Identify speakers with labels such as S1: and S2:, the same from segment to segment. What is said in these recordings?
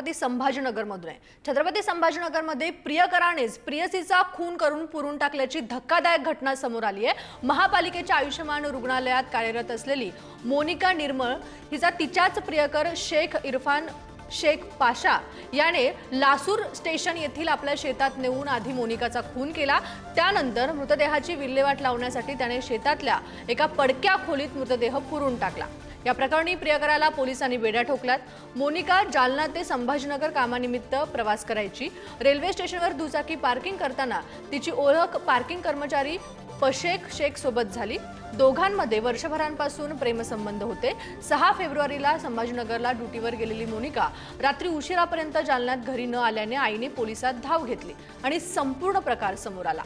S1: छत्रपती संभाजीनगरमधून आहे। छत्रपती संभाजीनगरमध्ये प्रियकरानेच प्रियसीचा खून करून पुरून टाकल्याची धक्कादायक घटना समोर आली आहे। महापालिकेच्या आयुष्यमान रुग्णालयात कार्यरत असलेली मोनिका निर्मळ हिचा तिच्याच प्रियकर शेख इरफान शेख पाशा याने लासूर स्टेशन येथील आपल्या शेतात नेऊन आधी मोनिकाचा खून केला। त्यानंतर मृतदेहाची विल्हेवाट लावण्यासाठी त्याने शेतातल्या एका पडक्या खोलीत मृतदेह पुरून टाकला। या प्रकरणी प्रियकराला पोलिसांनी बेड्या ठोकल्यात। मोनिका जालना ते संभाजीनगर कामानिमित्त प्रवास करायची। रेल्वे स्टेशनवर दुचाकी पार्किंग करताना तिची ओळख पार्किंग कर्मचारी पशेख शेख सोबत झाली। दोघांमध्ये वर्षभरांपासून प्रेमसंबंध होते। 6 फेब्रुवारीला संभाजीनगरला ड्युटीवर गेलेली मोनिका रात्री उशिरापर्यंत जालन्यात घरी न आल्याने आईने पोलिसात धाव घेतली आणि संपूर्ण प्रकार समोर आला।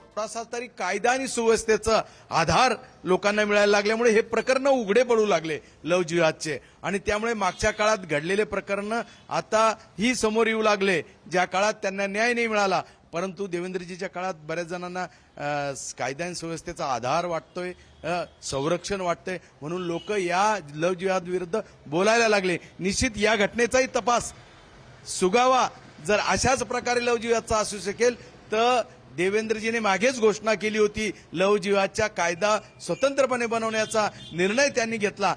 S2: थोडासा तरी कायदा आणि सुव्यवस्थेचा आधार लोकांना मिळायला लागल्यामुळे हे प्रकरण उघडे पडू लागले लव जिहादचे, आणि त्यामुळे मागच्या काळात घडलेले प्रकरण आता ही समोर येऊ लागले। ज्या काळात त्यांना न्याय नाही मिळाला, परंतु देवेंद्रजीच्या काळात बऱ्याच जणांना कायदा आणि सुव्यवस्थेचा आधार वाटतोय, संरक्षण वाटतंय, म्हणून लोक या लव जिहाद विरुद्ध बोलायला लागले। निश्चित या घटनेचाही तपास सुगावा जर अशाच प्रकारे लव जिहादचा असू शकेल तर देवेंद्रजीने मागेच घोषणा केली होती, लव जिहादचा कायदा स्वतंत्रपणे बनवण्याचा निर्णय त्यांनी घेतला।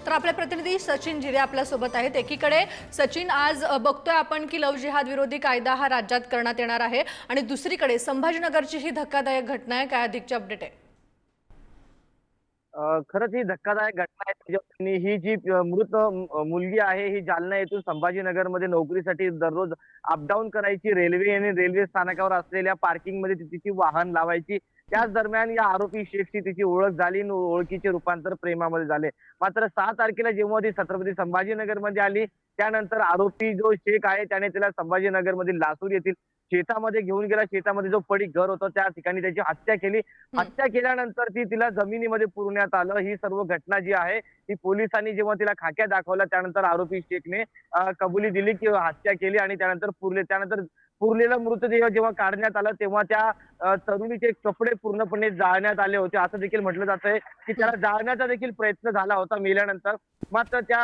S1: तर आपले प्रतिनिधी सचिन जिरे आपल्या सोबत आहेत। एकीकडे सचिन, आज बघतोय आपण की लव जिहाद विरोधी कायदा हा राज्यात करण्यात येणार आहे, आणि दुसरीकडे संभाजीनगरची ही धक्कादायक घटना आहे। काय अधिकचे अपडेट आहे?
S3: खरंच ही धक्कादायक घटना आहे। त्याच्यावर ही जी मृत मुलगी आहे ही जालना येथून संभाजीनगरमध्ये नोकरीसाठी दररोज अपडाऊन करायची। रेल्वे आणि रेल्वे स्थानकावर असलेल्या पार्किंगमध्ये तिची वाहन लावायची। त्याच दरम्यान या आरोपी शेखची तिची ओळख झाली, ओळखीचे रूपांतर प्रेमामध्ये झाले। मात्र 6 तारखेला जेव्हा ती छत्रपती संभाजीनगरमध्ये आली, त्यानंतर आरोपी जो शेख आहे त्याने तिला संभाजीनगरमधील लासूर येथील शेतामध्ये घेऊन गेला। शेतामध्ये जो पडीक घर होतं त्या ठिकाणी त्याची हत्या केली। हत्या केल्यानंतर तिला जमिनीमध्ये पुरण्यात आलं। ही सर्व घटना जी आहे ती पोलिसांनी जेव्हा तिला खाक्या दाखवल्या त्यानंतर आरोपी शेखने कबुली दिली की हत्या केली, आणि त्यानंतर पुरलेला मृतदेह जेव्हा काढण्यात आला तेव्हा त्या तरुणीचे कपडे पूर्णपणे जाळण्यात आले होते। असं देखील म्हटलं जात आहे की त्याला जाळण्याचा देखील प्रयत्न झाला होता मेल्यानंतर। मात्र त्या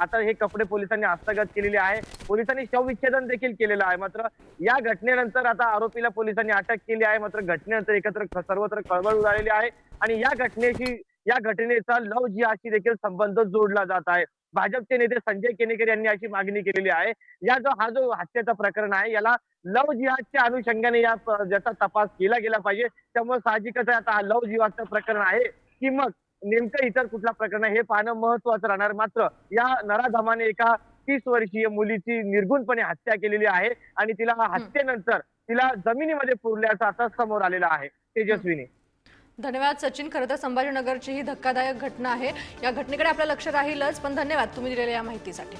S3: आता हे कपडे पोलिसांनी हस्तगत केलेले आहे। पोलिसांनी शवविच्छेदन देखील केलेलं आहे। मात्र या घटनेनंतर आता आरोपीला पोलिसांनी अटक केली आहे। मात्र घटनेनंतर एकत्र सर्वत्र खळबळ उडालेली आहे, आणि या घटनेचा लव जिहादशी देखील संबंध जोडला जात आहे। भाजपचे नेते संजय केनेकर यांनी अशी मागणी केलेली आहे, हा जो हत्येचा प्रकरण आहे याला लव जिहादच्या अनुषंगाने याचा तपास केला गेला पाहिजे। त्यामुळे साहजिकच आहे आता हा लव जिहादचं प्रकरण आहे की मग नेमकं इतर कुठला प्रकरण आहे हे पाहणं महत्वाचं राहणार। मात्र या नराधमाने एका 30 वर्षीय मुलीची निर्गुणपणे हत्या केलेली आहे, आणि तिला हत्येनंतर तिला जमिनीमध्ये पुरल्याचं आता समोर आलेलं आहे। तेजस्विनी,
S1: धन्यवाद सचिन। खरं तर संभाजीनगरची ही धक्कादायक घटना आहे, या घटनेकडे आपलं लक्ष राहीलच, पण धन्यवाद तुम्ही दिलेल्या या माहितीसाठी।